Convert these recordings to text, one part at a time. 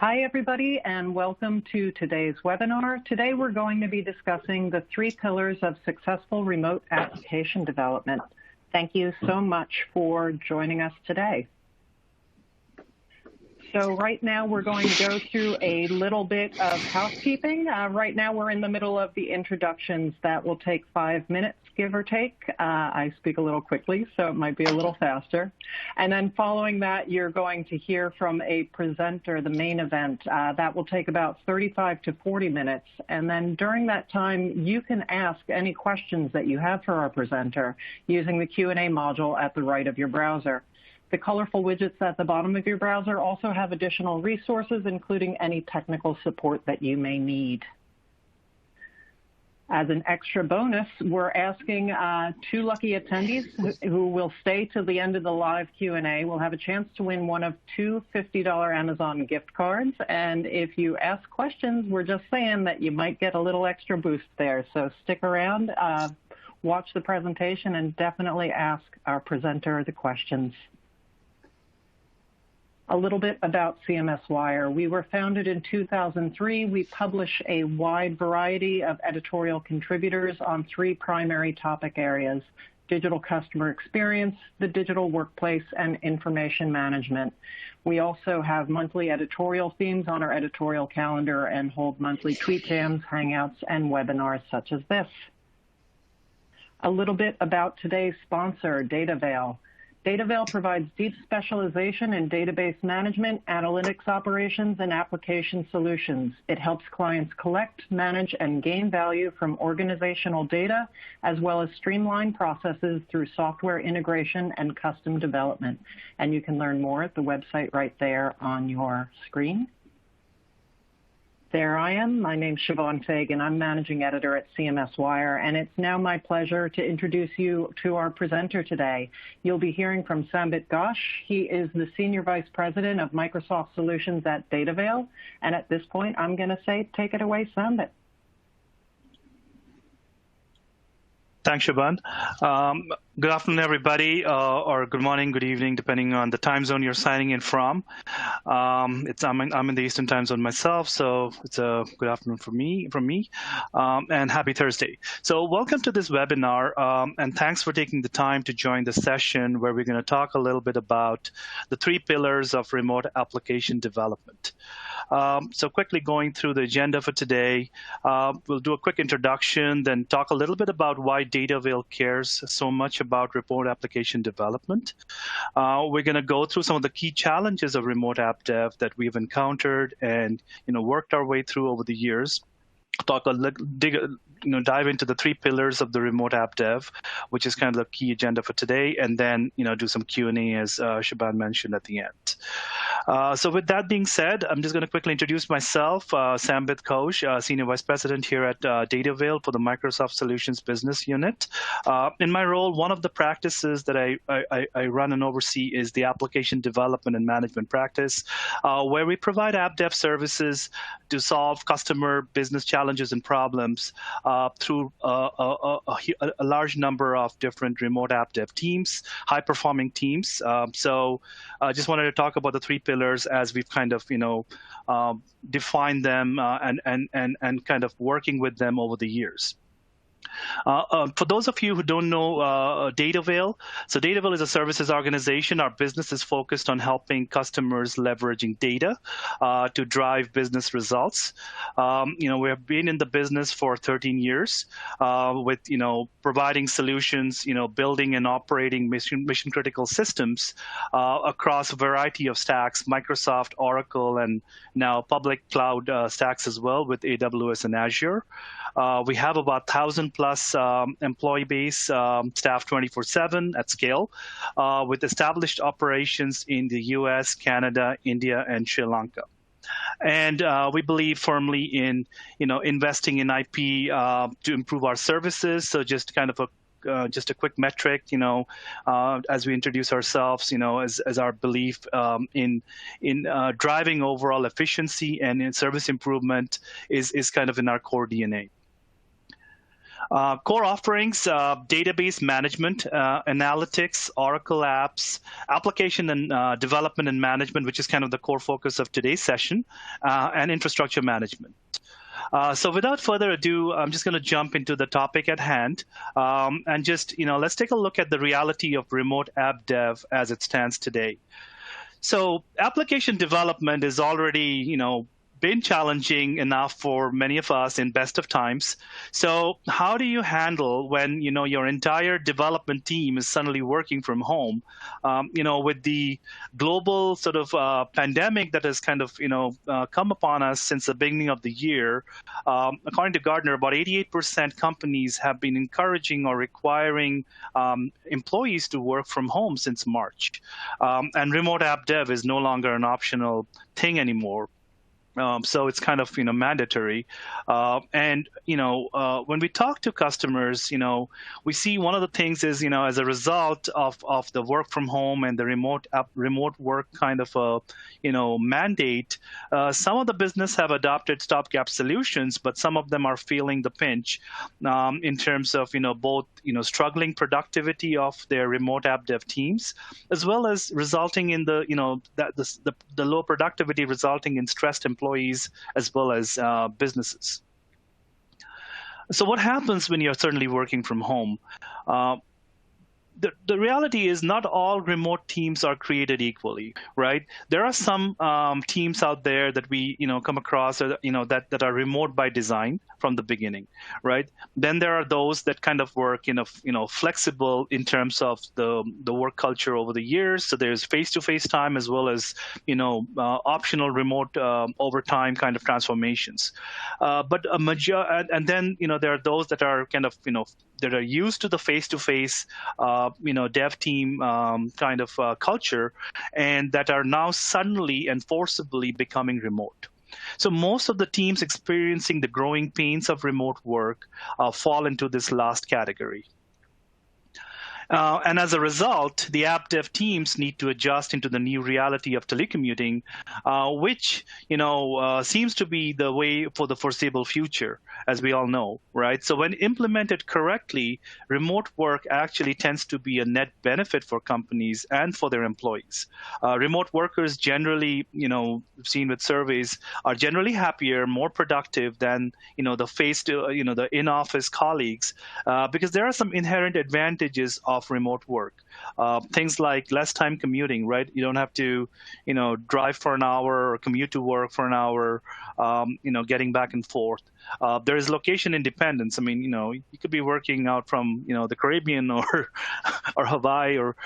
Hi, everybody, and welcome to today's webinar. Today, we're going to be discussing the 3 pillars of successful remote application development. Thank you so much for joining us today. So right now, we're going to go through a little bit of housekeeping. Right now, we're in the middle of the introductions. That will take 5 minutes, give or take. I speak a little quickly, so it might be a little faster. And then following that, you're going to hear from a presenter, the main event. That will take about 35 to 40 minutes. And then during that time, you can ask any questions that you have for our presenter using the Q&A module at the right of your browser. The colorful widgets at the bottom of your browser also have additional resources, including any technical support that you may need. As an extra bonus, we're asking 2 lucky attendees who will stay till the end of the live Q&A will have a chance to win one of 2 $50 Amazon gift cards. And if you ask questions, we're just saying that you might get a little extra boost there. So stick around, watch the presentation, and definitely ask our presenter the questions. A little bit about CMS Wire. We were founded in 2003. We publish a wide variety of editorial contributors on 3 primary topic areas: digital customer experience, the digital workplace, and information management. We also have monthly editorial themes on our editorial calendar and hold monthly tweet jams, hangouts, and webinars such as this. A little bit about today's sponsor, DataVeil. DataVeil provides deep specialization in database management, analytics operations, and application solutions. It helps clients collect, manage, and gain value from organizational data, as well as streamline processes through software integration and custom development. And you can learn more at the website right there on your screen. There I am. My name's Siobhan Fagan. I'm managing editor at CMS Wire, and it's now my pleasure to introduce you to our presenter today. You'll be hearing from Sambit Ghosh. He is the Senior Vice President of Microsoft Solutions at DataVeil. And at this point, I'm going to say, take it away, Sambit. Thanks, Siobhan. Good afternoon, everybody, or good morning, good evening, depending on the time zone you're signing in from. I'm in the Eastern time zone myself, so it's a good afternoon from me, and happy Thursday. So welcome to this webinar, and thanks for taking the time to join the session where we're going to talk a little bit about the 3 pillars of remote application development. So quickly going through the agenda for today, we'll do a quick introduction, then talk a little bit about why DataVeil cares so much about remote application development. We're going to go through some of the key challenges of remote app dev that we've encountered and worked our way through over the years. Dive into the 3 pillars of the remote app dev, which is kind of the key agenda for today, and then do some Q&A as Siobhan mentioned at the end. So with that being said, I'm just going to quickly introduce myself, Sambit Ghosh, Senior Vice President here at DataVeil for the Microsoft Solutions Business Unit. In my role, one of the practices that I run and oversee is the Application Development and Management practice, where we provide app dev services to solve customer business challenges and problems through a large number of different remote app dev teams, high-performing teams. So I just wanted to talk about the 3 pillars as we've kind of, defined them and kind of working with them over the years. For those of you who don't know DataVeil, so DataVeil is a services organization. Our business is focused on helping customers leveraging data to drive business results. We have been in the business for 13 years with, providing solutions, building and operating mission-critical systems across a variety of stacks, Microsoft, Oracle, and now public cloud stacks as well with AWS and Azure. We have about 1,000 plus employee base, staff 24/7 at scale, with established operations in the US, Canada, India, and Sri Lanka. And we believe firmly in, investing in IP to improve our services. So just kind of just a quick metric, as we introduce ourselves, as our belief in driving overall efficiency and in service improvement is kind of in our core DNA. Core offerings, database management, analytics, Oracle apps, application and development and management, which is kind of the core focus of today's session, and infrastructure management. So without further ado, I'm just going to jump into the topic at hand, and just, let's take a look at the reality of remote app dev as it stands today. So application development is already, been challenging enough for many of us in best of times. So how do you handle when your entire development team is suddenly working from home? With the global sort of pandemic that has kind of come upon us since the beginning of the year, according to Gartner, about 88% companies have been encouraging or requiring employees to work from home since March, and remote app dev is no longer an optional thing anymore. So it's kind of mandatory, and when we talk to customers, we see one of the things is as a result of the work from home and the remote work kind of mandate, some of the business have adopted stopgap solutions, but some of them are feeling the pinch in terms of both struggling productivity of their remote app dev teams, as well as resulting in the the low productivity resulting in stressed employees as well as businesses. So what happens when you're certainly working from home? The reality is not all remote teams are created equally, right? There are some teams out there that we come across that are remote by design from the beginning, right? Then there are those that kind of work flexible in terms of the work culture over the years. So there's face-to-face time as well as optional remote overtime kind of transformations. But and then there are those that are kind of that are used to the face-to-face dev team kind of culture, and that are now suddenly and forcibly becoming remote. So most of the teams experiencing the growing pains of remote work fall into this last category. And as a result, the app dev teams need to adjust into the new reality of telecommuting, which seems to be the way for the foreseeable future, as we all know, right? So when implemented correctly, remote work actually tends to be a net benefit for companies and for their employees. Remote workers generally, seen with surveys, are generally happier, more productive than the in-office colleagues, because there are some inherent advantages of remote work. Things like less time commuting, right? You don't have to, drive for an hour or commute to work for an hour, getting back and forth. There is location independence. I mean, you could be working out from, the Caribbean or Hawaii or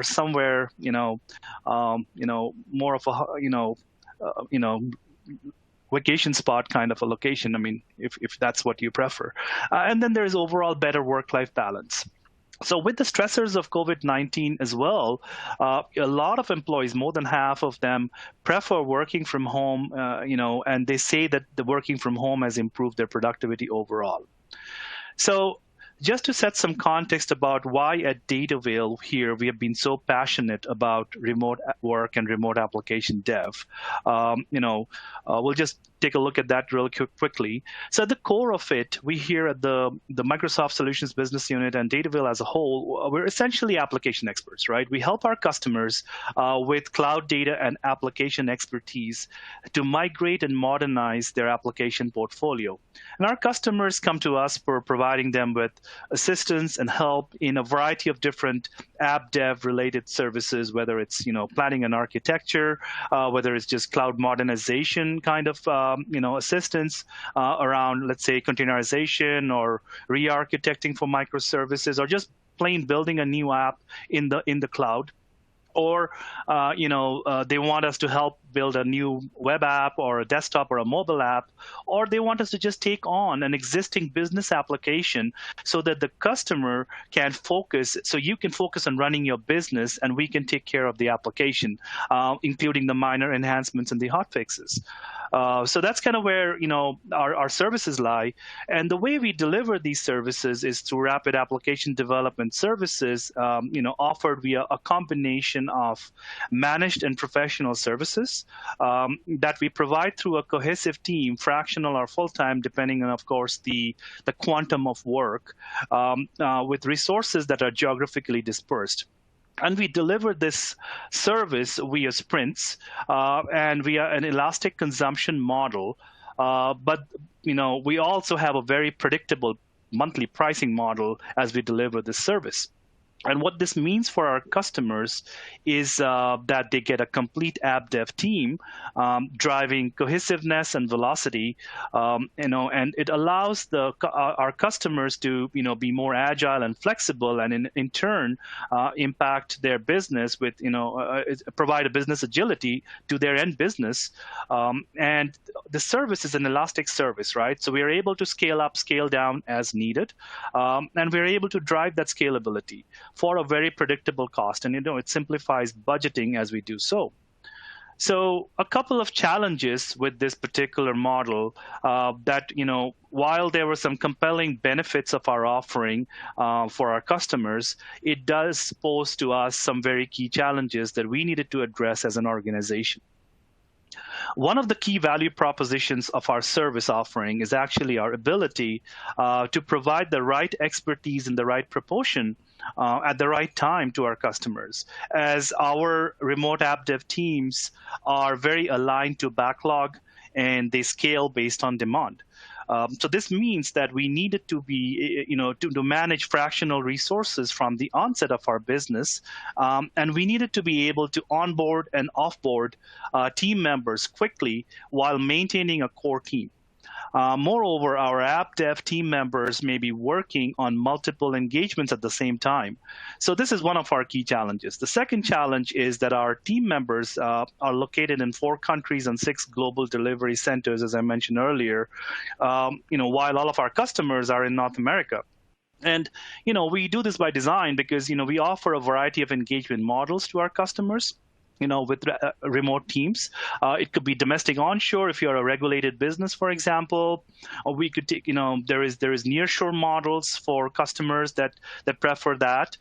somewhere, more of a, vacation spot kind of a location. I mean, if that's what you prefer. And then there's overall better work-life balance. So with the stressors of COVID-19 as well, a lot of employees, more than half of them, prefer working from home, and they say that the working from home has improved their productivity overall. So just to set some context about why at Datavale here we have been so passionate about remote work and remote application dev, we'll just take a look at that real quickly. So at the core of it, we here at the Microsoft Solutions Business Unit and Datavale as a whole, we're essentially application experts, right? We help our customers with cloud data and application expertise to migrate and modernize their application portfolio. And our customers come to us for providing them with assistance and help in a variety of different app dev related services, whether it's planning and architecture, whether it's just cloud modernization kind of assistance around, let's say, containerization or re-architecting for microservices, or just plain building a new app in the cloud. Or they want us to help build a new web app or a desktop or a mobile app, or they want us to just take on an existing business application so that the customer can focus, so you can focus on running your business and we can take care of the application, including the minor enhancements and the hot fixes. So that's kind of where our services lie, and the way we deliver these services is through rapid application development services, offered via a combination of managed and professional services that we provide through a cohesive team, fractional or full time, depending on, of course, the quantum of work, with resources that are geographically dispersed. And we deliver this service via sprints and via an elastic consumption model. But we also have a very predictable monthly pricing model as we deliver this service. And what this means for our customers is that they get a complete AppDev team driving cohesiveness and velocity, and it allows our customers to be more agile and flexible, and in turn impact their business with provide a business agility to their end business. And the service is an elastic service, right? So we are able to scale up, scale down as needed, and we're able to drive that scalability for a very predictable cost. And it simplifies budgeting as we do so. So a couple of challenges with this particular model that, while there were some compelling benefits of our offering for our customers, it does pose to us some very key challenges that we needed to address as an organization. One of the key value propositions of our service offering is actually our ability to provide the right expertise in the right proportion at the right time to our customers, as our remote AppDev teams are very aligned to backlog and they scale based on demand. So this means that we needed to be, to manage fractional resources from the onset of our business, and we needed to be able to onboard and offboard team members quickly while maintaining a core team. Moreover, our AppDev team members may be working on multiple engagements at the same time. So this is one of our key challenges. The second challenge is that our team members are located in 4 countries and 6 global delivery centers, as I mentioned earlier, while all of our customers are in North America. And, we do this by design because, we offer a variety of engagement models to our customers. With remote teams. It could be domestic onshore if you're a regulated business, for example. Or we could take, there is nearshore models for customers that prefer that,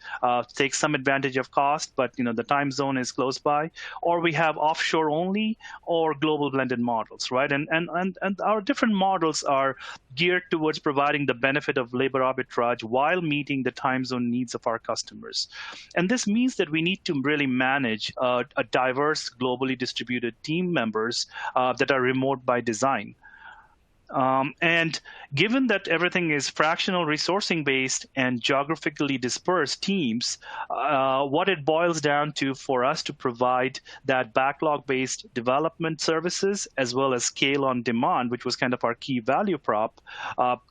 take some advantage of cost, but the time zone is close by. Or we have offshore only or global blended models, right? And our different models are geared towards providing the benefit of labor arbitrage while meeting the time zone needs of our customers. And this means that we need to really manage a diverse, globally distributed team members that are remote by design. And given that everything is fractional resourcing based and geographically dispersed teams, what it boils down to for us to provide that backlog based development services as well as scale on demand, which was kind of our key value prop,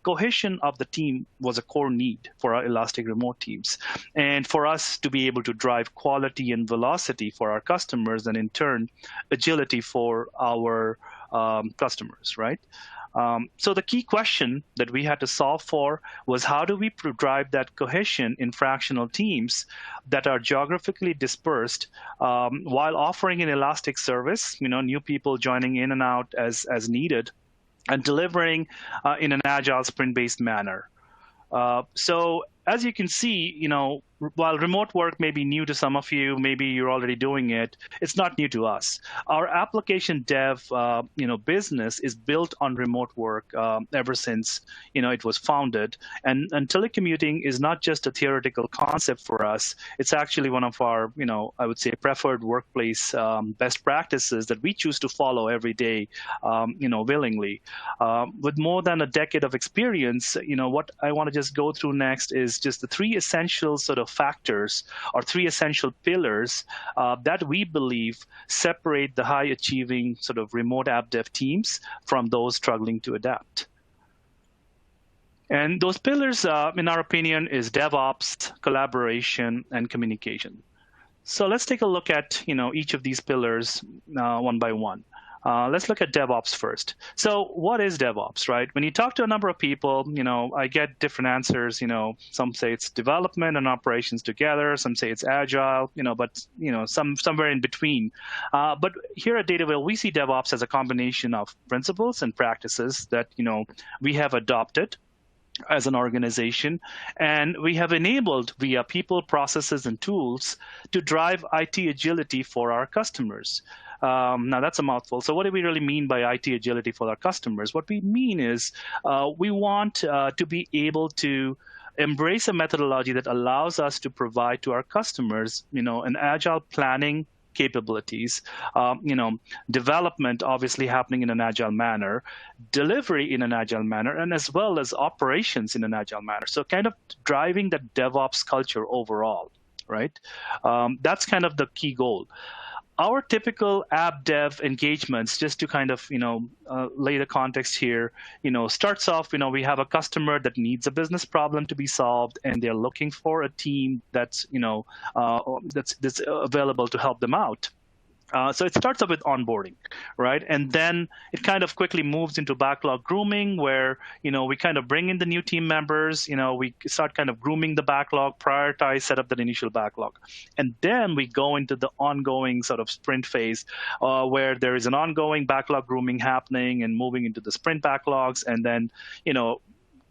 cohesion of the team was a core need for our elastic remote teams. And for us to be able to drive quality and velocity for our customers, and in turn, agility for our customers, right? So the key question that we had to solve for was how do we drive that cohesion in fractional teams that are geographically dispersed while offering an elastic service, new people joining in and out as needed, and delivering in an agile sprint-based manner. So as you can see, while remote work may be new to some of you, maybe you're already doing it, it's not new to us. Our application dev, business is built on remote work ever since, it was founded. And telecommuting is not just a theoretical concept for us. It's actually one of our, I would say, preferred workplace best practices that we choose to follow every day, willingly. With more than a decade of experience, what I want to just go through next is just the 3 essential sort of factors or 3 essential pillars that we believe separate the high achieving sort of remote app dev teams from those struggling to adapt. And those pillars, in our opinion, is DevOps, collaboration, and communication. So let's take a look at each of these pillars one by one. Let's look at DevOps first. So what is DevOps, right? When you talk to a number of people, I get different answers. Some say it's development and operations together. Some say it's agile, but somewhere in between. But here at Dataville, we see DevOps as a combination of principles and practices that we have adopted as an organization, and we have enabled via people, processes, and tools to drive IT agility for our customers. Now, that's a mouthful. So what do we really mean by IT agility for our customers? What we mean is we want to be able to embrace a methodology that allows us to provide to our customers, an agile planning capabilities, development obviously happening in an agile manner, delivery in an agile manner, and as well as operations in an agile manner. So kind of driving the DevOps culture overall, right? That's kind of the key goal. Our typical AppDev engagements, just to kind of lay the context here, starts off, we have a customer that needs a business problem to be solved, and they're looking for a team that's that's available to help them out. So it starts up with onboarding, right? And then it kind of quickly moves into backlog grooming, where we kind of bring in the new team members. We start kind of grooming the backlog, prioritize, set up that initial backlog, and then we go into the ongoing sort of sprint phase, where there is an ongoing backlog grooming happening and moving into the sprint backlogs, and then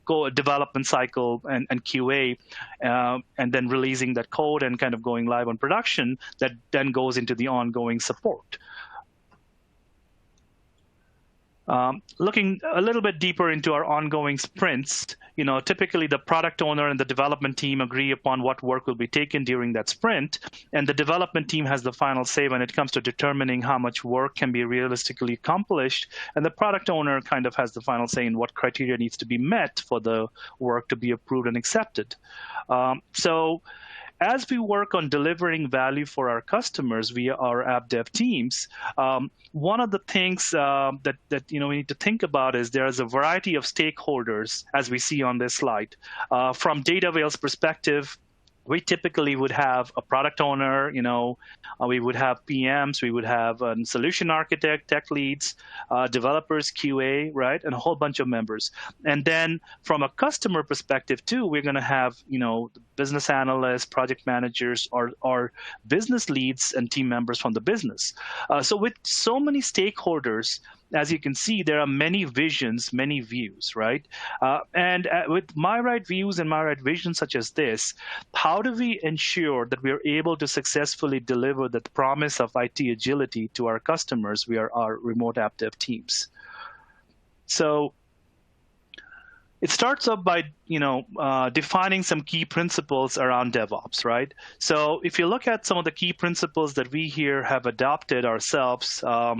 go a development cycle and QA, and then releasing that code and kind of going live on production that then goes into the ongoing support. Looking a little bit deeper into our ongoing sprints, typically the product owner and the development team agree upon what work will be taken during that sprint, and the development team has the final say when it comes to determining how much work can be realistically accomplished, and the product owner kind of has the final say in what criteria needs to be met for the work to be approved and accepted. So as we work on delivering value for our customers via our AppDev teams, one of the things that we need to think about is there's a variety of stakeholders, as we see on this slide. From Dataville's perspective, we typically would have a product owner, we would have PMs, we would have a solution architect, tech leads, developers, QA, right, and a whole bunch of members. And then from a customer perspective too, we're going to have, business analysts, project managers, or business leads and team members from the business. So with so many stakeholders, as you can see, there are many visions, many views, right? And with my right views and my right visions such as this, how do we ensure that we are able to successfully deliver the promise of IT agility to our customers via our remote AppDev teams? So it starts up by defining some key principles around DevOps, right? So if you look at some of the key principles that we here have adopted ourselves, as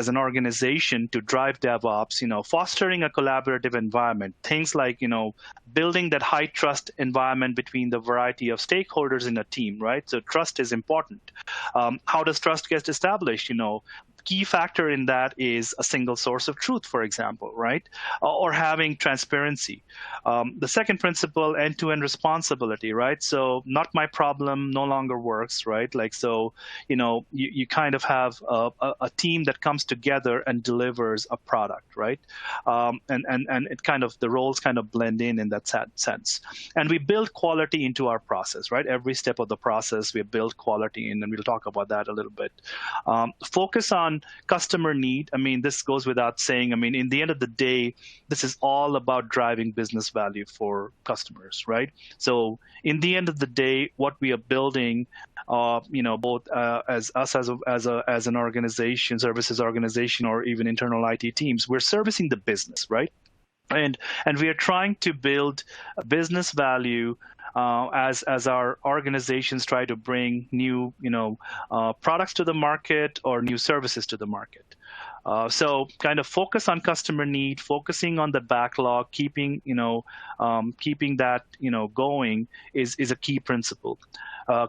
an organization to drive DevOps, fostering a collaborative environment, things like, building that high trust environment between the variety of stakeholders in a team, right? So trust is important. How does trust get established? Key factor in that is a single source of truth, for example, right? Or having transparency. The second principle, end-to-end responsibility, right? So not my problem no longer works, right? Like, so, you kind of have a team that comes together and delivers a product, right? And it kind of, the roles kind of blend in that sense. And we build quality into our process, right? Every step of the process, we build quality in, and we'll talk about that a little bit. Focus on customer need. I mean, this goes without saying. I mean, in the end of the day, this is all about driving business value for customers, right? So in the end of the day, what we are building, both as us as an organization, services organization, or even internal IT teams, we're servicing the business, right? And we are trying to build a business value as our organizations try to bring new products to the market or new services to the market. So kind of focus on customer need, focusing on the backlog, keeping that going is a key principle.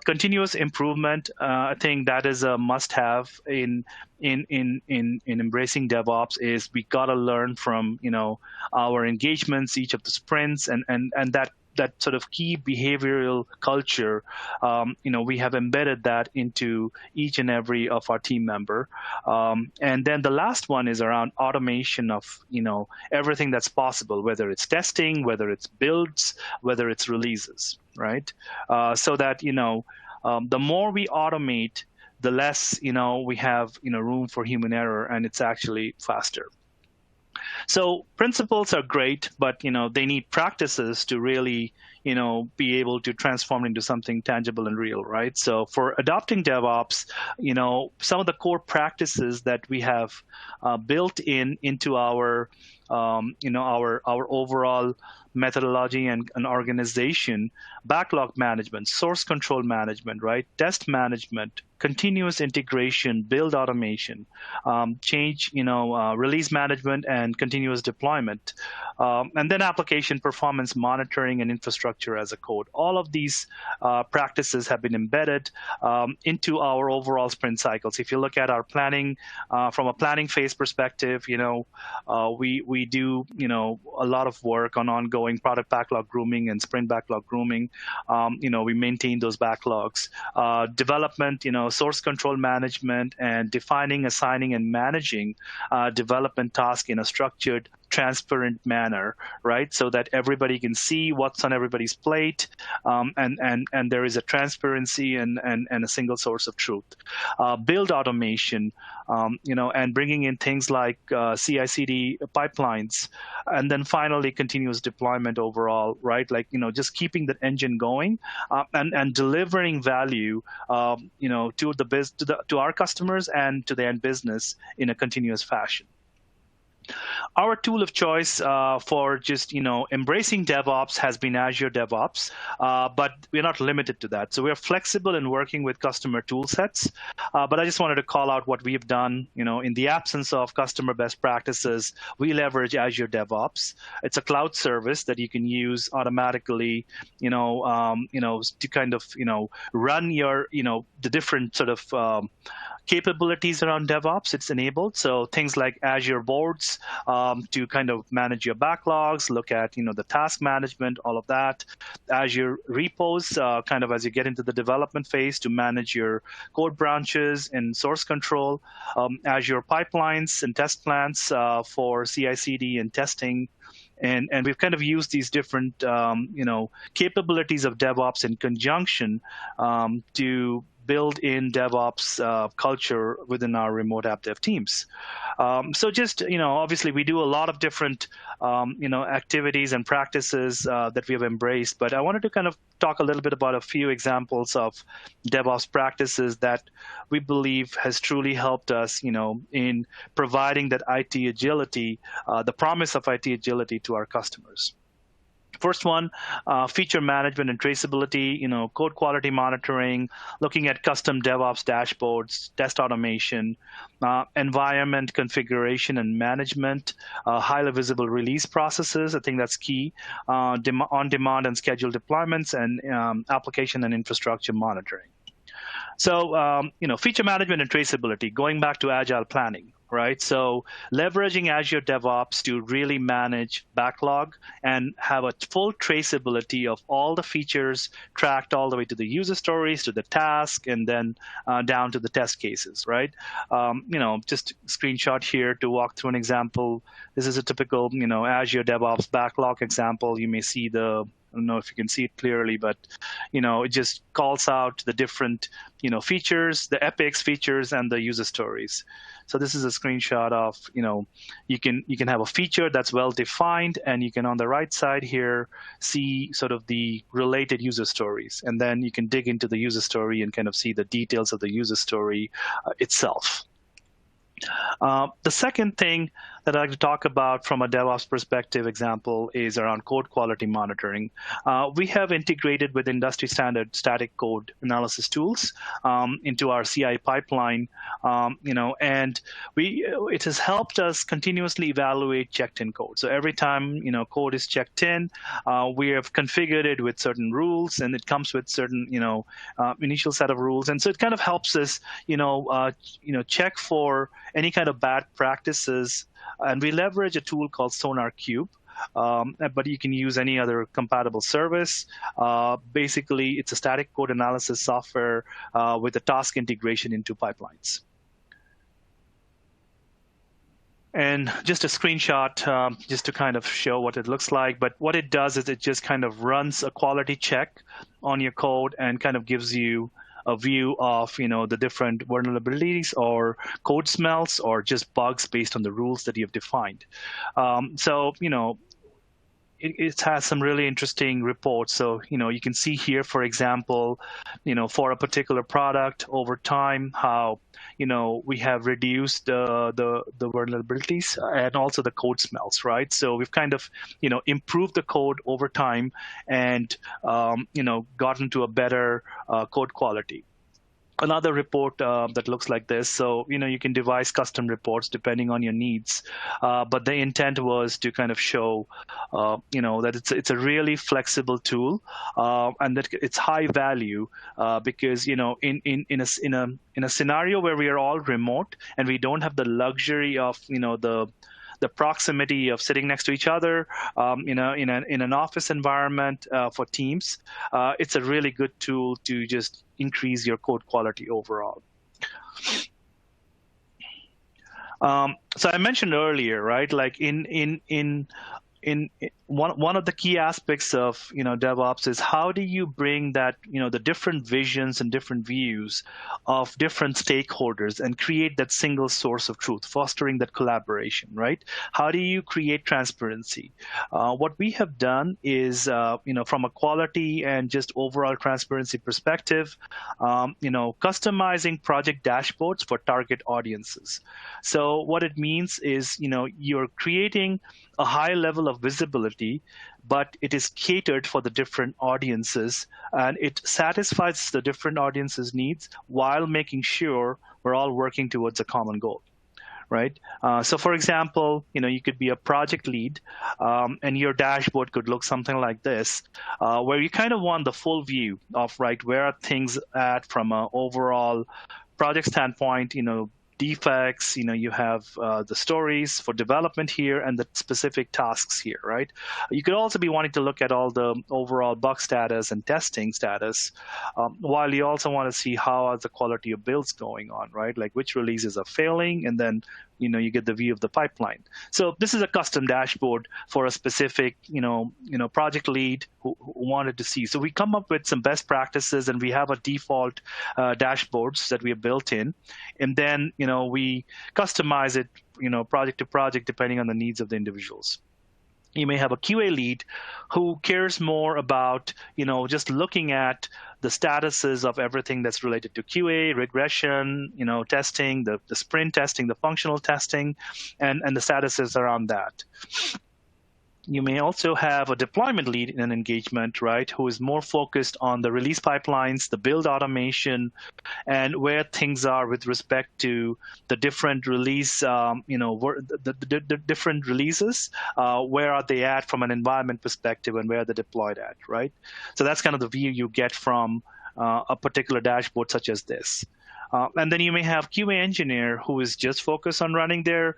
Continuous improvement, I think that is a must-have in embracing DevOps. Is we got to learn from our engagements, each of the sprints, and that that sort of key behavioral culture, we have embedded that into each and every of our team member. And then the last one is around automation of, everything that's possible, whether it's testing, whether it's builds, whether it's releases, right? So that, the more we automate, the less, we have, room for human error, and it's actually faster. So principles are great, but they need practices to really be able to transform into something tangible and real, right? So for adopting DevOps, some of the core practices that we have built into our our overall methodology and organization: backlog management, source control management, right? Test management, continuous integration, build automation, change, release management, and continuous deployment, and then application performance monitoring and infrastructure as a code. All of these practices have been embedded into our overall sprint cycles. If you look at our planning from a planning phase perspective, we do a lot of work on ongoing product backlog grooming and sprint backlog grooming. We maintain those backlogs. Development, source control management, and defining, assigning, and managing development tasks in a structured, transparent manner, right? So that everybody can see what's on everybody's plate, and there is a transparency and a single source of truth. Build automation, and bringing in things like CI/CD pipelines, and then finally continuous deployment overall, right? Like just keeping the engine going and delivering value, to our customers and to the end business in a continuous fashion. Our tool of choice for just embracing DevOps has been Azure DevOps, but we're not limited to that. So we're flexible in working with customer tool sets. But I just wanted to call out what we've done. In the absence of customer best practices, we leverage Azure DevOps. It's a cloud service that you can use automatically, to kind of run your the different sort of capabilities around DevOps. It's enabled. So things like Azure boards to kind of manage your backlogs, look at the task management, all of that. Azure repos, kind of as you get into the development phase, to manage your code branches and source control. Azure pipelines and test plans for CI/CD and testing. And we've kind of used these different capabilities of DevOps in conjunction to build in DevOps culture within our remote app dev teams. So just, obviously we do a lot of different, activities and practices that we have embraced, but I wanted to kind of talk a little bit about a few examples of DevOps practices that we believe has truly helped us, in providing that IT agility, the promise of IT agility to our customers. First one, feature management and traceability, code quality monitoring, looking at custom DevOps dashboards, test automation, environment configuration and management, highly visible release processes. I think that's key. On-demand and scheduled deployments, and application and infrastructure monitoring. So, feature management and traceability, going back to agile planning, right? So leveraging Azure DevOps to really manage backlog and have a full traceability of all the features tracked all the way to the user stories, to the task, and then down to the test cases, right? Just screenshot here to walk through an example. This is a typical, Azure DevOps backlog example. You may see I don't know if you can see it clearly, but it just calls out the different features, the epics features, and the user stories. So this is a screenshot of you can have a feature that's well defined, and you can on the right side here see sort of the related user stories, and then you can dig into the user story and kind of see the details of the user story itself. The second thing that I'd like to talk about from a DevOps perspective example is around code quality monitoring. We have integrated with industry standard static code analysis tools into our CI pipeline, and it has helped us continuously evaluate checked-in code. So every time code is checked in, we have configured it with certain rules, and it comes with certain initial set of rules, and so it kind of helps us check for any kind of bad practices. And we leverage a tool called Sonar Cube but you can use any other compatible service. Basically, it's a static code analysis software with a task integration into pipelines. And just a screenshot just to kind of show what it looks like. But what it does is it just kind of runs a quality check on your code and kind of gives you a view of the different vulnerabilities or code smells or just bugs based on the rules that you've defined. So it has some really interesting reports. So, you can see here, for example, for a particular product over time, how, we have reduced the vulnerabilities and also the code smells, right? So we've kind of, improved the code over time and, gotten to a better code quality. Another report that looks like this. So, you can devise custom reports depending on your needs. But the intent was to kind of show, that it's a really flexible tool and that it's high value because, in a scenario where we are all remote and we don't have the luxury of, the proximity of sitting next to each other, in an office environment for teams, it's a really good tool to just increase your code quality overall. So I mentioned earlier, right? Like in one of the key aspects of DevOps is how do you bring that the different visions and different views of different stakeholders and create that single source of truth, fostering that collaboration, right? How do you create transparency? What we have done is from a quality and just overall transparency perspective, customizing project dashboards for target audiences. So what it means is you're creating a high level of visibility, but it is catered for the different audiences, and it satisfies the different audiences' needs while making sure we're all working towards a common goal, right? So, for example, you could be a project lead, and your dashboard could look something like this, where you kind of want the full view of, right, where are things at from an overall project standpoint, defects, you have the stories for development here and the specific tasks here, right? You could also be wanting to look at all the overall bug status and testing status, while you also want to see how are the quality of builds going on, right? Like which releases are failing, and then you get the view of the pipeline. So this is a custom dashboard for a specific, project lead who wanted to see. So we come up with some best practices, and we have a default dashboards that we have built in, and then we customize it, project to project depending on the needs of the individuals. You may have a QA lead who cares more about, just looking at the statuses of everything that's related to QA, regression, testing, the sprint testing, the functional testing, and the statuses around that. You may also have a deployment lead in an engagement, right, who is more focused on the release pipelines, the build automation, and where things are with respect to the different release, the different releases, where are they at from an environment perspective and where they're deployed at, right? So that's kind of the view you get from a particular dashboard such as this. And then you may have QA engineer who is just focused on running their,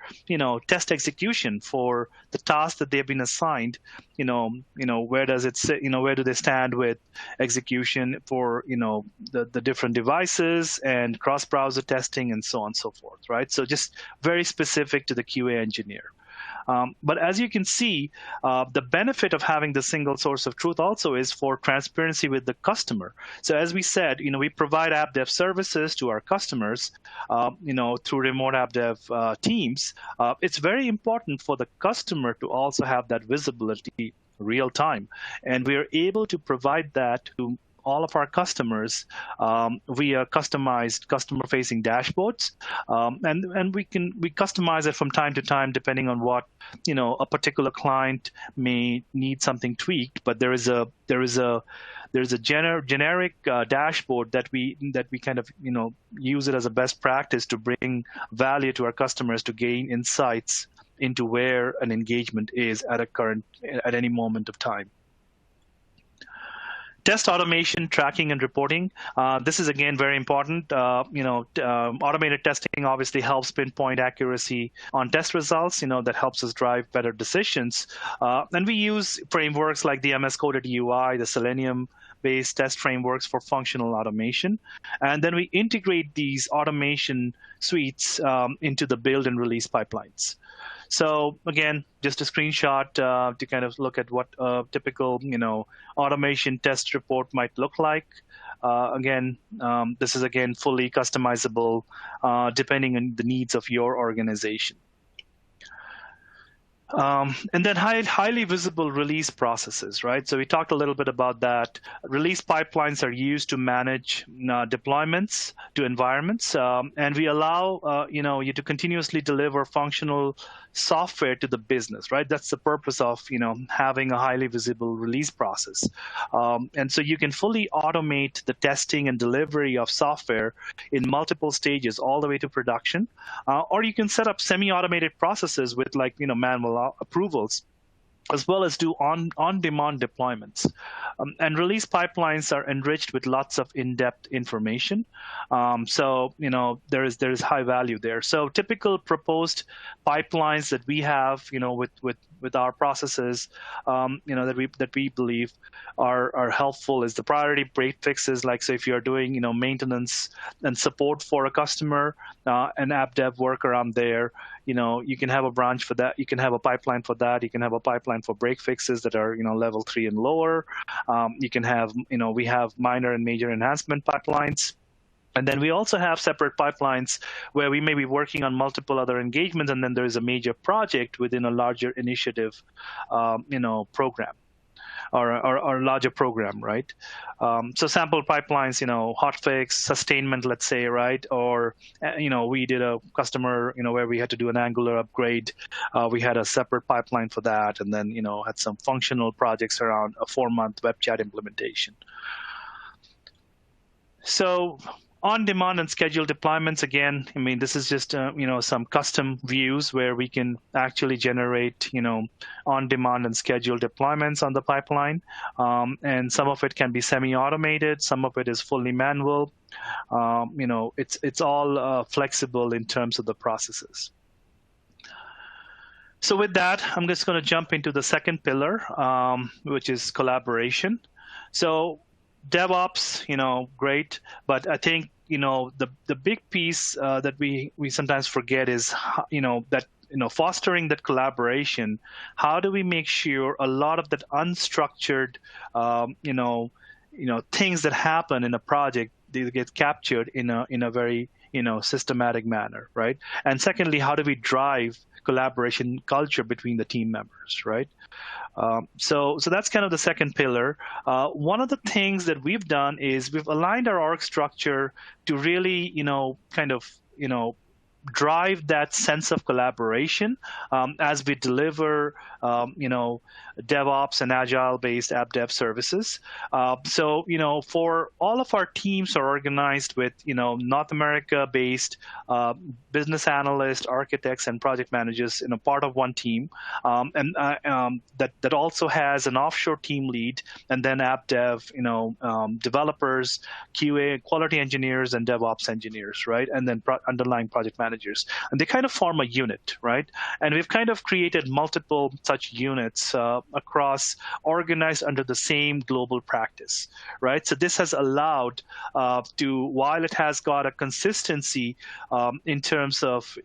test execution for the task that they've been assigned. Where does it sit? Where do they stand with execution for, the different devices and cross-browser testing and so on and so forth, right? So just very specific to the QA engineer. But as you can see, the benefit of having the single source of truth also is for transparency with the customer. So as we said, we provide AppDev services to our customers, through remote AppDev teams. It's very important for the customer to also have that visibility real time. And we are able to provide that to all of our customers via customized customer-facing dashboards, and we customize it from time to time depending on what a particular client may need something tweaked. But there is a generic dashboard that we kind of use it as a best practice to bring value to our customers to gain insights into where an engagement is at any moment of time. Test automation, tracking, and reporting. This is, again, very important. Automated testing obviously helps pinpoint accuracy on test results, that helps us drive better decisions. And we use frameworks like the MS Coded UI, the Selenium-based test frameworks for functional automation. And then we integrate these automation suites into the build and release pipelines. So again, just a screenshot to kind of look at what a typical, automation test report might look like. This is, again, fully customizable depending on the needs of your organization. And then highly visible release processes, right? So we talked a little bit about that. Release pipelines are used to manage deployments to environments, and we allow you to continuously deliver functional software to the business, right? That's the purpose of having a highly visible release process. And so you can fully automate the testing and delivery of software in multiple stages all the way to production, or you can set up semi-automated processes with manual approvals, as well as do on-demand deployments. And release pipelines are enriched with lots of in-depth information. So there is high value there. So typical proposed pipelines that we have, with our processes, that we believe are helpful is the priority break fixes. Like, so if you're doing maintenance and support for a customer, an AppDev workaround there, you can have a branch for that. You can have a pipeline for that. You can have a pipeline for break fixes that are level 3 and lower. You can have we have minor and major enhancement pipelines. And then we also have separate pipelines where we may be working on multiple other engagements, and then there is a major project within a larger initiative, program, or larger program, right? So sample pipelines, hotfix, sustainment, let's say, right? Or, we did a customer, where we had to do an Angular upgrade. We had a separate pipeline for that, and then, had some functional projects around a 4-month web chat implementation. So on-demand and scheduled deployments, again, this is just, some custom views where we can actually generate, on-demand and scheduled deployments on the pipeline. And some of it can be semi-automated. Some of it is fully manual. It's all flexible in terms of the processes. So with that, I'm just going to jump into the second pillar, which is collaboration. So DevOps, great, but I think the big piece that we sometimes forget is that fostering that collaboration. How do we make sure a lot of that unstructured things that happen in a project, they get captured in a very systematic manner, right? And secondly, how do we drive collaboration culture between the team members, right? So that's kind of the second pillar. One of the things that we've done is we've aligned our org structure to really, drive that sense of collaboration as we deliver, DevOps and Agile-based AppDev services. So, for all of our teams are organized with, North America-based business analysts, architects, and project managers in a part of one team, and that also has an offshore team lead, and then AppDev, developers, QA, quality engineers, and DevOps engineers, right? And then underlying project managers. And they kind of form a unit, right? And we've kind of created multiple such units across, organized under the same global practice, right? So this has allowed while it has got a consistency in terms of,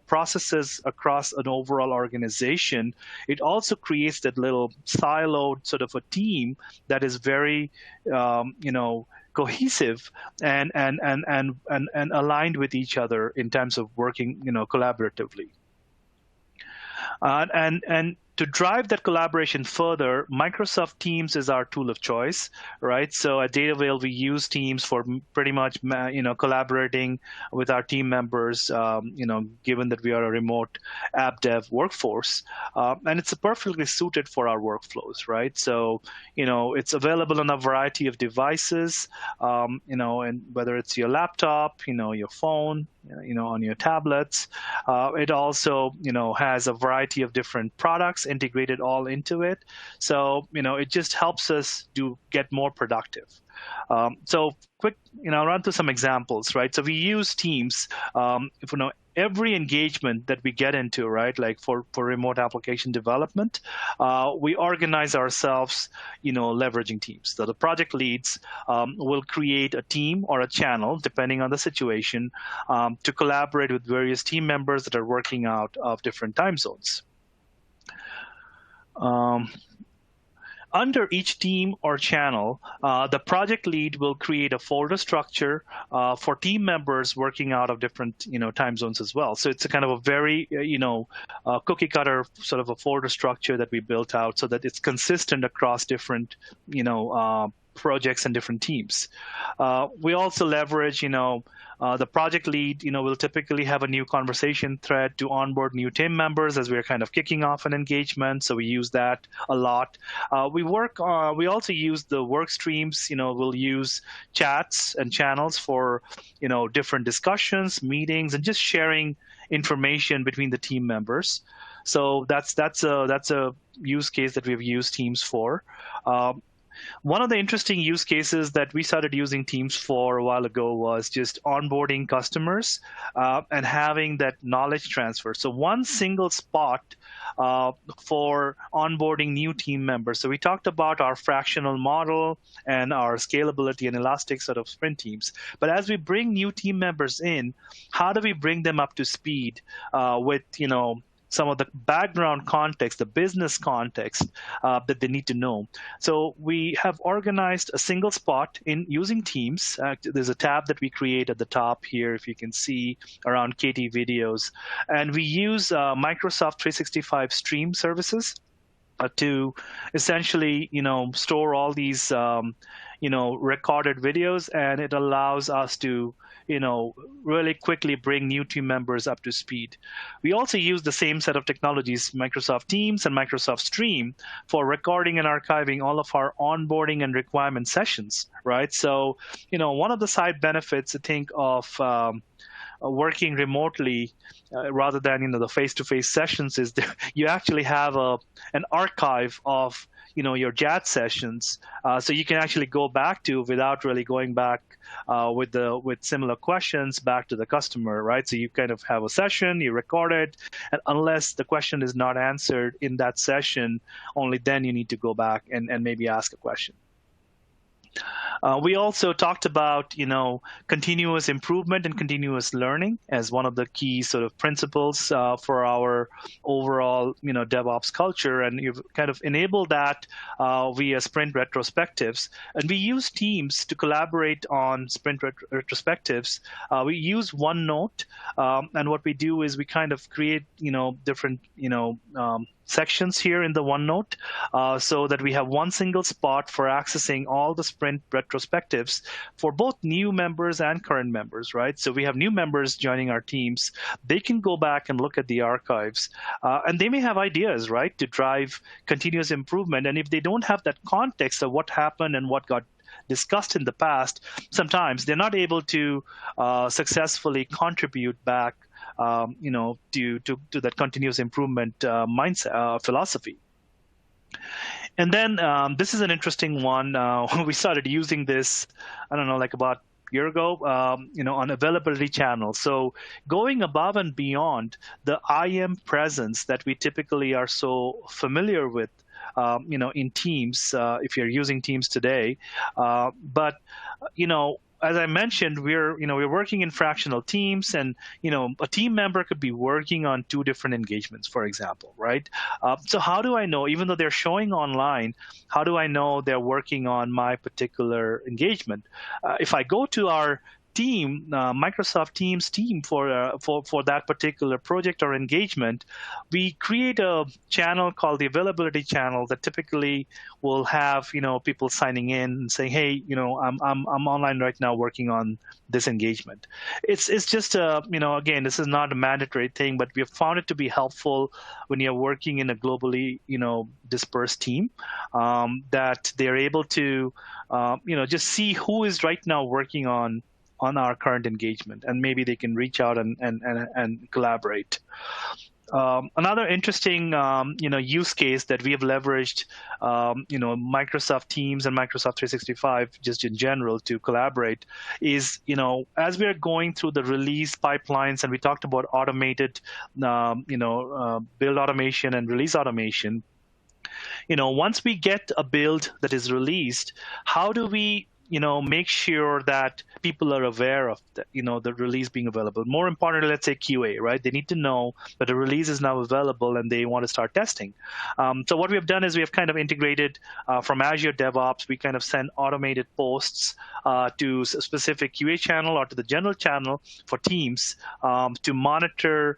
processes across an overall organization, it also creates that little siloed sort of a team that is very, cohesive and aligned with each other in terms of working, collaboratively. And to drive that collaboration further, Microsoft Teams is our tool of choice, right? So at Datavale, we use Teams for pretty much, collaborating with our team members, given that we are a remote AppDev workforce. And it's perfectly suited for our workflows, right? So, it's available on a variety of devices, and whether it's your laptop, your phone, on your tablets. It also, has a variety of different products projects integrated all into it. So, it just helps us get more productive. So quick, I'll run through some examples, right? So we use Teams. If every engagement that we get into, right, like for remote application development, we organize ourselves, leveraging Teams. So the project leads will create a team or a channel, depending on the situation, to collaborate with various team members that are working out of different time zones. Under each team or channel, the project lead will create a folder structure for team members working out of different, time zones as well. So it's a kind of a very, cookie cutter sort of a folder structure that we built out so that it's consistent across different, projects and different teams. We also leverage, the project lead, will typically have a new conversation thread to onboard new team members as we're kind of kicking off an engagement. So we use that a lot. We also use the work streams. We'll use chats and channels for, different discussions, meetings, and just sharing information between the team members. So that's a use case that we've used Teams for. One of the interesting use cases that we started using Teams for a while ago was just onboarding customers and having that knowledge transfer. So one single spot for onboarding new team members. So we talked about our fractional model and our scalability and elastic sort of sprint teams. But as we bring new team members in, how do we bring them up to speed with, some of the background context, the business context that they need to know. So we have organized a single spot in using Teams. There's a tab that we create at the top here, if you can see, around KT videos. And we use Microsoft 365 stream services to essentially, store all these, recorded videos, and it allows us to really quickly bring new team members up to speed. We also use the same set of technologies, Microsoft Teams and Microsoft Stream, for recording and archiving all of our onboarding and requirement sessions, right? So, one of the side benefits, I think, of working remotely rather than, the face-to-face sessions is that you actually have an archive of your chat sessions, so you can actually go back to without really going back with similar questions back to the customer, right? So you kind of have a session, you record it, and unless the question is not answered in that session, only then you need to go back and maybe ask a question. We also talked about, continuous improvement and continuous learning as one of the key sort of principles for our overall, DevOps culture. And you've kind of enabled that via sprint retrospectives. And we use Teams to collaborate on sprint retrospectives. We use OneNote. And what we do is we kind of create, different, sections here in the OneNote so that we have one single spot for accessing all the sprint retrospectives for both new members and current members, right? So we have new members joining our teams. They can go back and look at the archives, and they may have ideas, right, to drive continuous improvement. And if they don't have that context of what happened and what got discussed in the past, sometimes they're not able to successfully contribute back to that continuous improvement mindset philosophy. And then this is an interesting one. We started using this, I don't know, like about a year ago, on availability channels. So going above and beyond the IM presence that we typically are so familiar with, in Teams, if you're using Teams today. But, as I mentioned, we're working in fractional teams, and a team member could be working on 2 different engagements, for example, right? So how do I know, even though they're showing online, how do I know they're working on my particular engagement? If I go to our team, Microsoft Teams team for that particular project or engagement, we create a channel called the availability channel that typically will have people signing in and saying, hey, I'm online right now working on this engagement. It's just again, this is not a mandatory thing, but we have found it to be helpful when you're working in a globally dispersed team, that they're able to just see who is right now working on our current engagement, and maybe they can reach out and collaborate. Another interesting, use case that we have leveraged, Microsoft Teams and Microsoft 365 just in general to collaborate is, as we are going through the release pipelines, and we talked about automated, build automation and release automation. Once we get a build that is released, how do we make sure that people are aware of the release being available? More importantly, let's say QA, right? They need to know that the release is now available and they want to start testing. So what we have done is we have kind of integrated from Azure DevOps. We kind of send automated posts to a specific QA channel or to the general channel for teams to monitor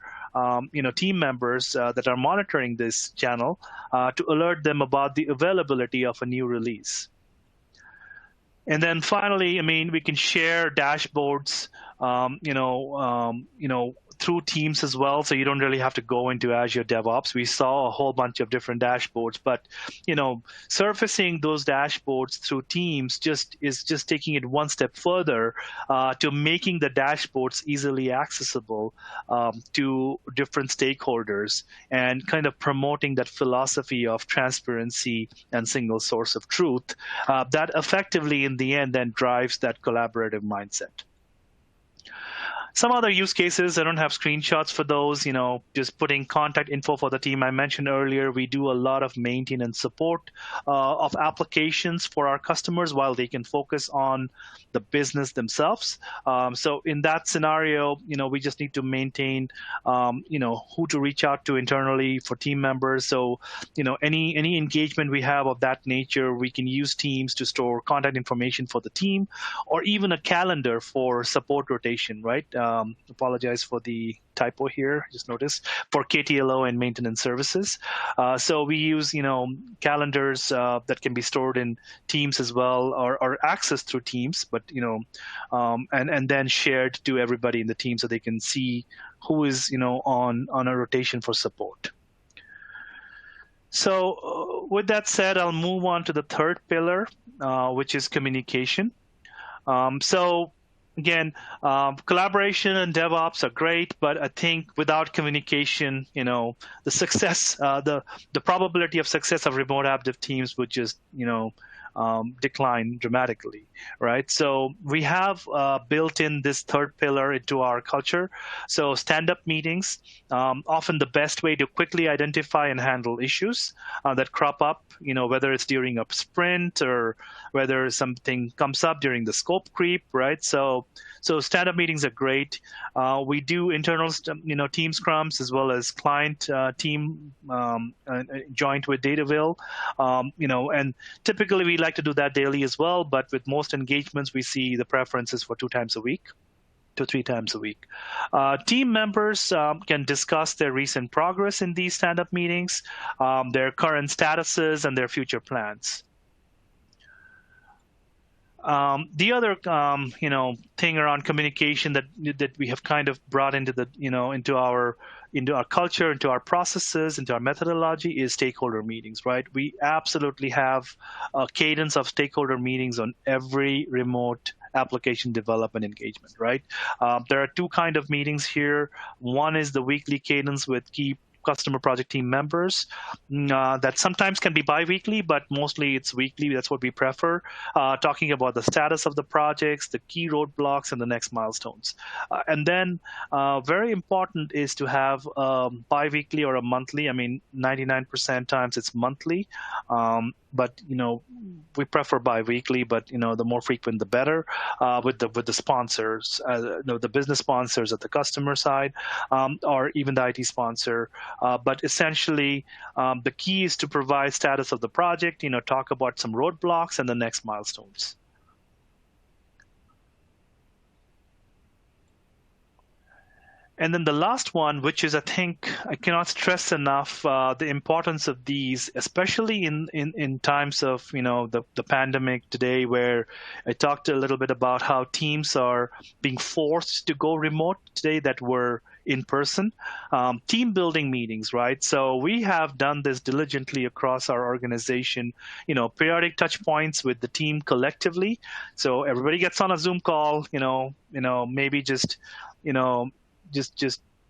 team members that are monitoring this channel to alert them about the availability of a new release. And then finally, we can share dashboards, through Teams as well. So you don't really have to go into Azure DevOps. We saw a whole bunch of different dashboards, but, surfacing those dashboards through Teams is just taking it one step further to making the dashboards easily accessible to different stakeholders and kind of promoting that philosophy of transparency and single source of truth that effectively in the end then drives that collaborative mindset. Some other use cases, I don't have screenshots for those, just putting contact info for the team. I mentioned earlier, we do a lot of maintenance support of applications for our customers while they can focus on the business themselves. So in that scenario, we just need to maintain, who to reach out to internally for team members. So, any engagement we have of that nature, we can use Teams to store contact information for the team, or even a calendar for support rotation, right? Apologize for the typo here, just noticed, for KTLO and maintenance services. So we use, calendars that can be stored in Teams as well, or accessed through Teams, but, and then shared to everybody in the team so they can see who is, on a rotation for support. So with that said, I'll move on to the third pillar, which is communication. Again, collaboration and DevOps are great, but I think without communication, the success, the probability of success of remote AppDev teams would just, decline dramatically, right? So we have built in this third pillar into our culture. So stand-up meetings, often the best way to quickly identify and handle issues that crop up, whether it's during a sprint or whether something comes up during the scope creep, right? So stand-up meetings are great. We do internal, team scrums as well as client team joint with Dataville, and typically we like to do that daily as well. But with most engagements, we see the preferences for 2 times a week to 3 times a week. Team members can discuss their recent progress in these stand-up meetings, their current statuses, and their future plans. The other, thing around communication that we have kind of brought into the, into our culture, into our processes, into our methodology is stakeholder meetings, right? We absolutely have a cadence of stakeholder meetings on every remote application development engagement, right? There are 2 kind of meetings here. One is the weekly cadence with key customer project team members that sometimes can be bi-weekly, but mostly it's weekly. That's what we prefer, talking about the status of the projects, the key roadblocks, and the next milestones. And then very important is to have bi-weekly or a monthly. 99% times it's monthly. But we prefer bi-weekly, but the more frequent the better, with the sponsors, the business sponsors at the customer side, or even the IT sponsor. But essentially, the key is to provide status of the project, talk about some roadblocks and the next milestones. And then the last one, which is, I think, I cannot stress enough the importance of these, especially in times of, the pandemic today, where I talked a little bit about how teams are being forced to go remote today that were in person. Team building meetings, right? So we have done this diligently across our organization, periodic touch points with the team collectively. So everybody gets on a Zoom call, maybe just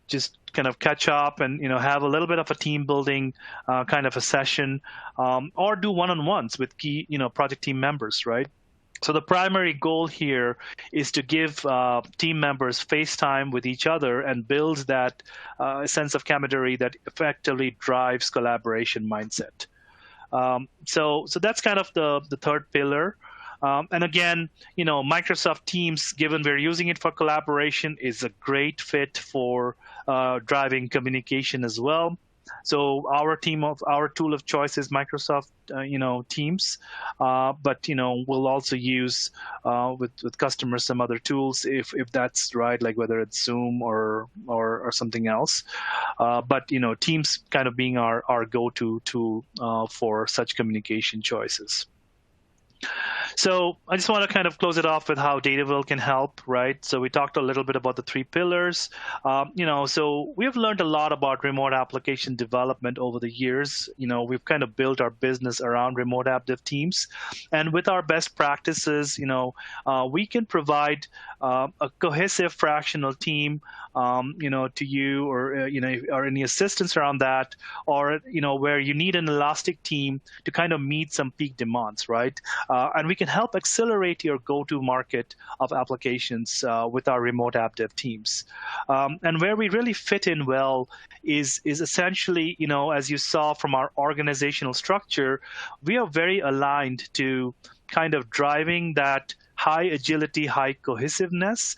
just kind of catch up and have a little bit of a team building kind of a session, or do one-on-ones with key project team members, right? So the primary goal here is to give team members face time with each other and builds that sense of camaraderie that effectively drives collaboration mindset. So that's kind of the third pillar. And again, Microsoft Teams, given we're using it for collaboration, is a great fit for driving communication as well. So our tool of choice is Microsoft, Teams, but we'll also use with customers some other tools if that's right, like whether it's Zoom or something else. But Teams kind of being our go-to tool for such communication choices. So I just want to kind of close it off with how Dataville can help, right? So we talked a little bit about the 3 pillars. So we have learned a lot about remote application development over the years. We've kind of built our business around remote app dev teams. And with our best practices, we can provide a cohesive fractional team, to you, or or any assistance around that, or where you need an elastic team to kind of meet some peak demands, right? And we can help accelerate your go-to market of applications with our remote app dev teams. And where we really fit in well is essentially, as you saw from our organizational structure, we are very aligned to kind of driving that high agility, high cohesiveness,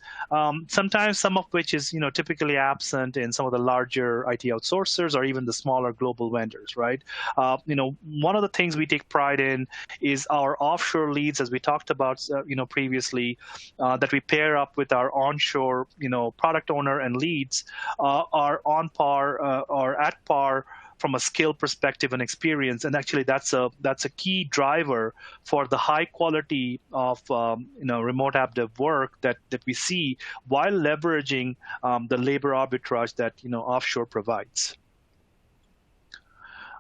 sometimes some of which is typically absent in some of the larger IT outsourcers or even the smaller global vendors, right? One of the things we take pride in is our offshore leads, as we talked about previously, that we pair up with our onshore product owner and leads are on par or at par from a skill perspective and experience, and actually that's a key driver for the high quality of remote app dev work that we see while leveraging the labor arbitrage that offshore provides.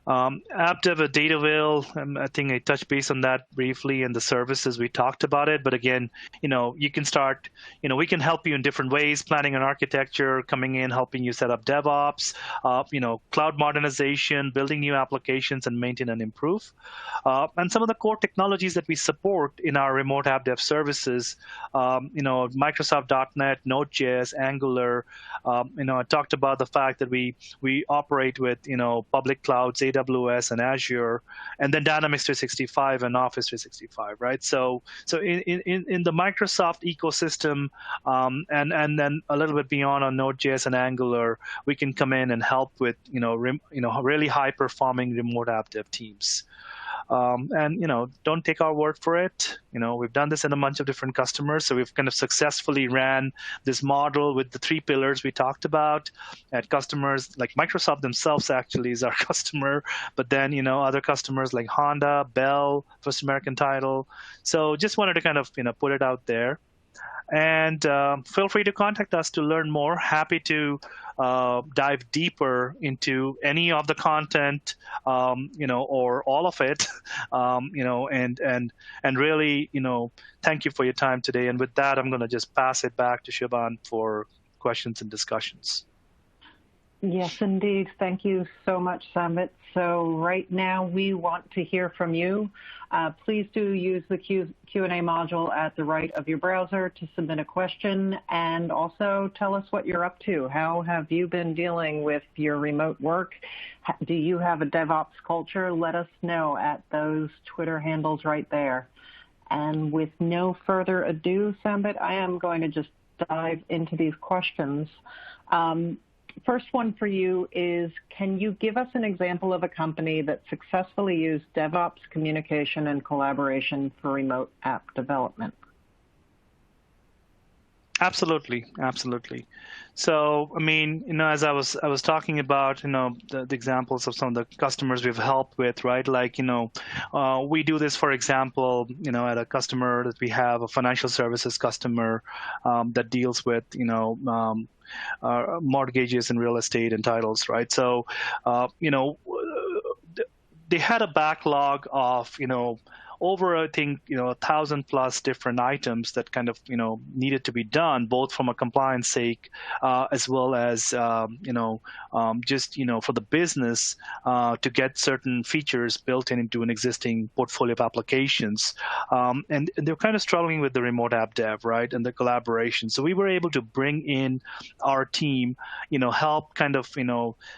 AppDev at Dataville, I think I touched base on that briefly in the services we talked about it. But again, you can start, we can help you in different ways, planning an architecture, coming in, helping you set up DevOps, cloud modernization, building new applications, and maintain and improve. And some of the core technologies that we support in our remote app dev services, Microsoft.NET, Node.js, Angular. I talked about the fact that we operate with, public clouds, AWS and Azure, and then Dynamics 365 and Office 365, right? So in the Microsoft ecosystem, and then a little bit beyond on Node.js and Angular, we can come in and help with really high performing remote app dev teams. And don't take our word for it. We've done this in a bunch of different customers, so we've kind of successfully ran this model with the 3 pillars we talked about at customers like Microsoft themselves. Actually, is our customer, but then other customers like Honda, Bell, First American Title. So just wanted to kind of put it out there. And feel free to contact us to learn more. Happy to dive deeper into any of the content, or all of it, and really, thank you for your time today. And with that, I'm going to just pass it back to Siobhan for questions and discussions. Yes, indeed. Thank you so much, Sambit. So right now we want to hear from you. Please do use the Q&A module at the right of your browser to submit a question, and also tell us what you're up to. How have you been dealing with your remote work? Do you have a DevOps culture? Let us know at those Twitter handles right there. And with no further ado, Sambit, I am going to just dive into these questions. First one for you is, can you give us an example of a company that successfully used DevOps communication and collaboration for remote app development? Absolutely. So, I mean, as I was talking about, the examples of some of the customers we've helped with, right? Like, we do this, for example, at a customer that we have, a financial services customer that deals with, mortgages and real estate and titles, right? So, they had a backlog of, over, I think, 1,000 plus different items that kind of, needed to be done, both from a compliance sake, as well as, just, for the business, to get certain features built into an existing portfolio of applications. And they're kind of struggling with the remote app dev, right, and the collaboration. So we were able to bring in our team, help kind of,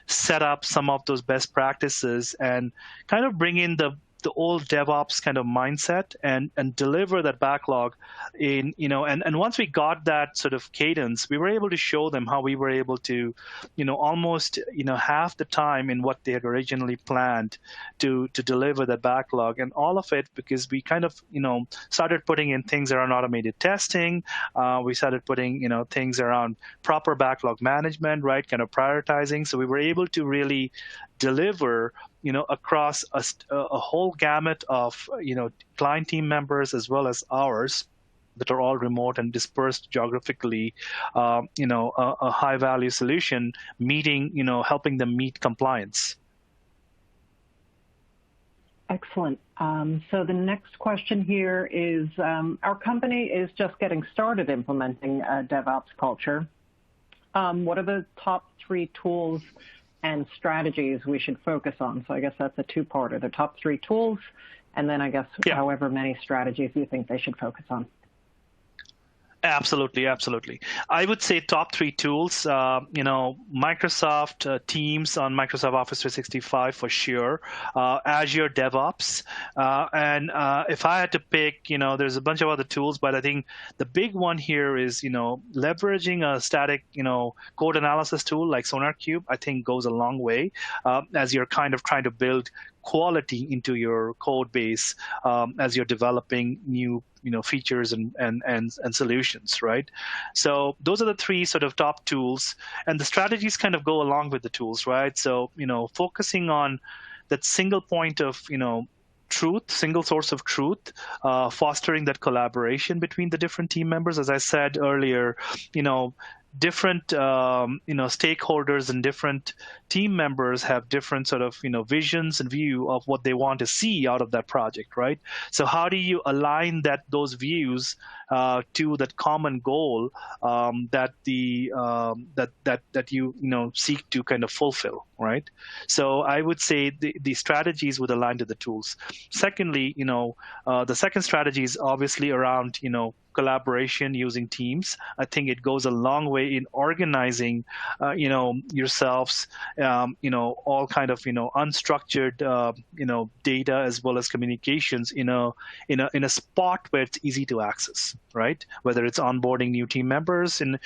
set up some of those best practices and kind of bring in the old DevOps kind of mindset and deliver that backlog in, and once we got that sort of cadence, we were able to show them how we were able to, almost, half the time in what they had originally planned to deliver the backlog, and all of it because we kind of, started putting in things around automated testing. We started putting, things around proper backlog management, right, kind of prioritizing. So we were able to really deliver, across a whole gamut of, client team members as well as ours that are all remote and dispersed geographically, a high value solution meeting, helping them meet compliance. Excellent. So the next question here is, our company is just getting started implementing a DevOps culture. What are the top 3 tools and strategies we should focus on? So I guess that's a 2-parter, the top 3 tools, and then I guess however many strategies you think they should focus on. Absolutely, absolutely. I would say top 3 tools, Microsoft Teams on Microsoft Office 365 for sure, Azure DevOps, and if I had to pick, there's a bunch of other tools, but I think the big one here is, leveraging a static, code analysis tool like SonarQube, I think goes a long way as you're kind of trying to build quality into your code base as you're developing new features and solutions, right? So those are the 3 sort of top tools, and the strategies kind of go along with the tools, right? So focusing on that single point of truth, single source of truth, fostering that collaboration between the different team members. As I said earlier, different stakeholders and different team members have different sort of visions and view of what they want to see out of that project, right? So how do you align those views to that common goal that you seek to kind of fulfill, right? So I would say the strategies would align to the tools. Secondly, the second strategy is obviously around collaboration using Teams. I think it goes a long way in organizing, yourselves, all kind of, unstructured, data as well as communications in a spot where it's easy to access, right? Whether it's onboarding new team members, and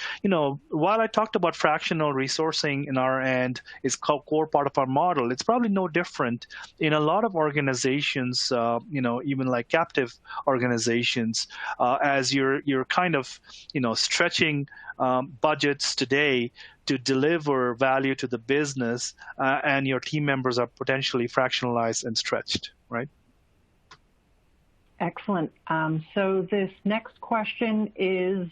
while I talked about fractional resourcing in our end is core part of our model, it's probably no different in a lot of organizations, even like captive organizations, as you're kind of stretching budgets today to deliver value to the business, and your team members are potentially fractionalized and stretched, right? Excellent. So this next question is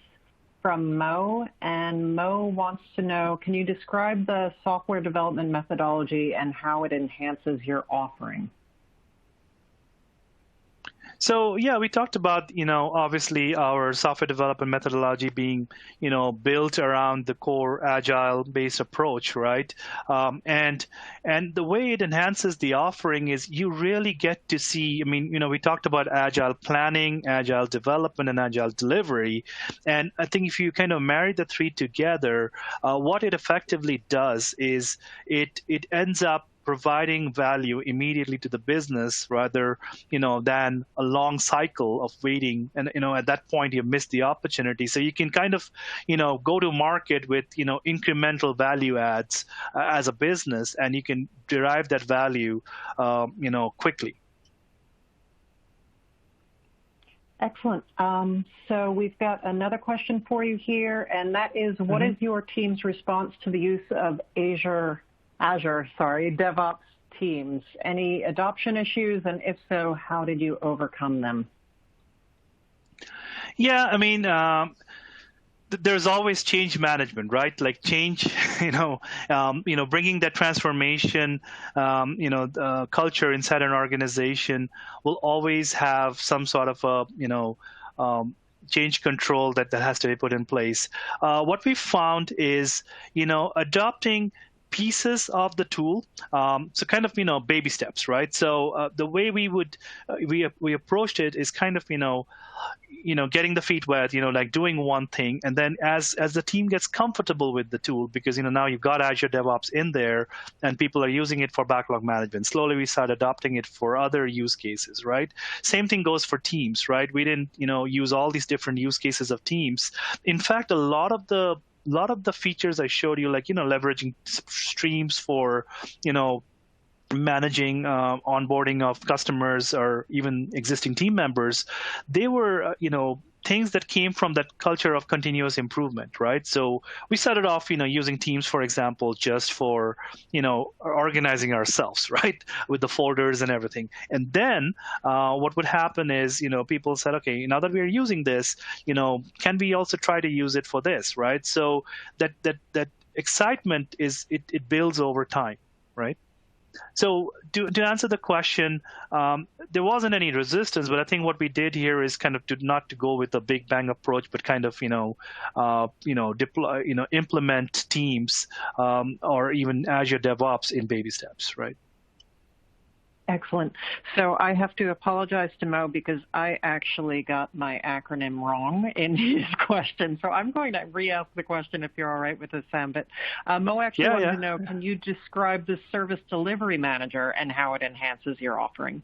from Mo, and Mo wants to know, can you describe the software development methodology and how it enhances your offering? So yeah, we talked about, obviously our software development methodology being, built around the core Agile-based approach, right? And the way it enhances the offering is you really get to see, we talked about Agile planning, Agile development, and Agile delivery. And I think if you kind of marry the 3 together, what it effectively does is it ends up providing value immediately to the business rather, than a long cycle of waiting. And, at that point, you miss the opportunity. So you can kind of, go to market with, incremental value adds as a business, and you can derive that value, quickly. Excellent. So we've got another question for you here, and that is, what is your team's response to the use of Azure DevOps teams? Any adoption issues, and if so, how did you overcome them? Yeah, there's always change management, right? Like change, bringing that transformation, culture inside an organization will always have some sort of a, change control that has to be put in place. What we found is, adopting pieces of the tool, so kind of baby steps, right? So the way we approached it is kind of getting the feet wet, like doing one thing, and then as the team gets comfortable with the tool, because now you've got Azure DevOps in there and people are using it for backlog management, slowly we start adopting it for other use cases, right? Same thing goes for teams, right? We didn't use all these different use cases of teams. In fact, a lot of the features I showed you, like leveraging streams for managing onboarding of customers or even existing team members, they were things that came from that culture of continuous improvement, right? So we started off using Teams, for example, just for organizing ourselves, right, with the folders and everything. And then what would happen is people said, okay, now that we're using this, can we also try to use it for this, right? So that excitement it builds over time, right? So to answer the question, there wasn't any resistance, but I think what we did here is kind of not to go with a big bang approach, but kind of deploy, implement Teams or even Azure DevOps in baby steps, right? Excellent. So I have to apologize to Mo because I actually got my acronym wrong in his question. So I'm going to re-ask the question if you're all right with this, Sam. But Mo actually wanted to know, can you describe the Service Delivery Manager and how it enhances your offering?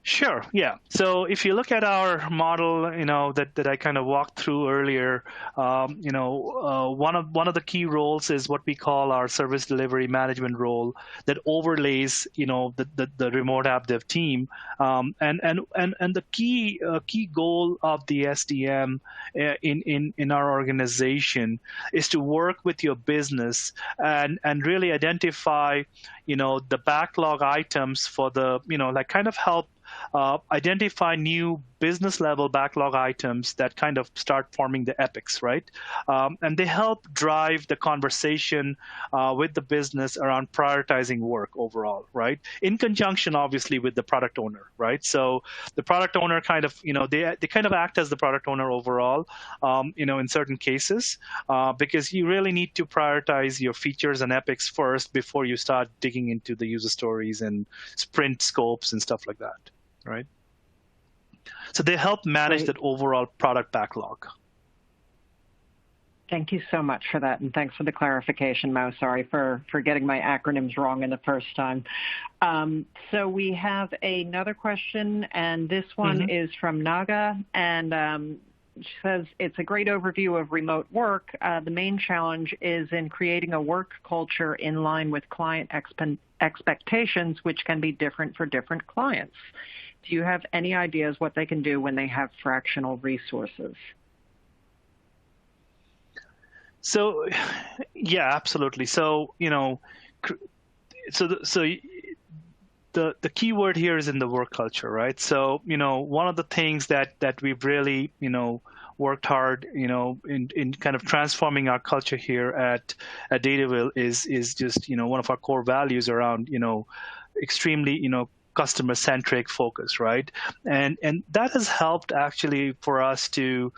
Sure. Yeah. So if you look at our model, that I kind of walked through earlier, one of the key roles is what we call our service delivery management role that overlays, the remote AppDev team, and the key goal of the SDM in our organization is to work with your business and really identify, the backlog items for the, like kind of help identify new business level backlog items that kind of start forming the epics, right? And they help drive the conversation with the business around prioritizing work overall, right? In conjunction, obviously, with the product owner, right? So the product owner kind of, they kind of act as the product owner overall, in certain cases, because you really need to prioritize your features and epics first before you start digging into the user stories and sprint scopes and stuff like that. Right. So they help manage that overall product backlog. Thank you so much for that, and thanks for the clarification, Mo. Sorry for getting my acronyms wrong in the first time. So we have another question, and this one is from Naga, and she says, it's a great overview of remote work. The main challenge is in creating a work culture in line with client expectations, which can be different for different clients. Do you have any ideas what they can do when they have fractional resources? So, yeah, absolutely. So, the key word here is in the work culture, right? So, one of the things that we've really, worked hard, in kind of transforming our culture here at Dataville is just, one of our core values around, extremely, customer-centric focus, right? And that has helped actually for us to,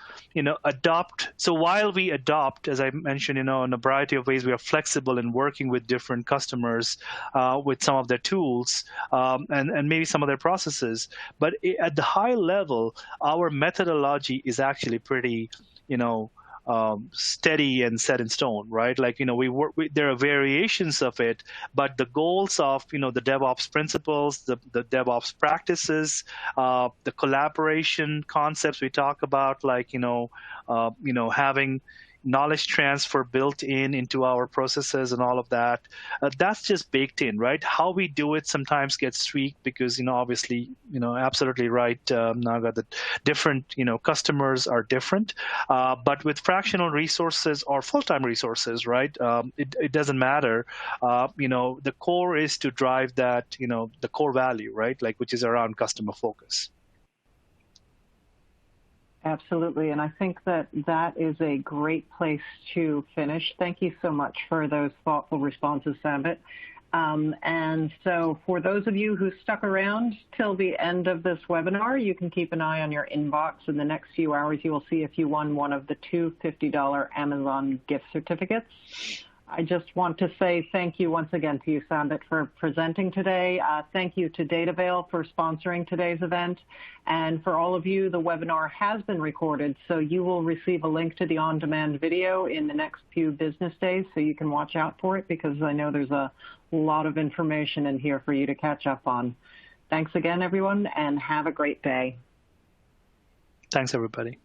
adopt. So while we adopt, as I mentioned, in a variety of ways, we are flexible in working with different customers with some of their tools and maybe some of their processes. But at the high level, our methodology is actually pretty, steady and set in stone, right? Like, there are variations of it, but the goals of, the DevOps principles, the DevOps practices, the collaboration concepts we talk about, like, having knowledge transfer built into our processes and all of that, that's just baked in, right? How we do it sometimes gets tweaked because, obviously, absolutely right, Naga, that different, customers are different. But with fractional resources or full-time resources, right, it doesn't matter. The core is to drive that, the core value, right, like which is around customer focus. Absolutely, and I think that that is a great place to finish. Thank you so much for those thoughtful responses, Sambit. And so for those of you who stuck around till the end of this webinar, you can keep an eye on your inbox. In the next few hours, you will see if you won one of the two $50 Amazon gift certificates. I just want to say thank you once again to you, Sambit, for presenting today. Thank you to Datavail for sponsoring today's event. And for all of you, the webinar has been recorded, so you will receive a link to the on-demand video in the next few business days, so you can watch out for it, because I know there's a lot of information in here for you to catch up on. Thanks again, everyone, and have a great day. Thanks, everybody.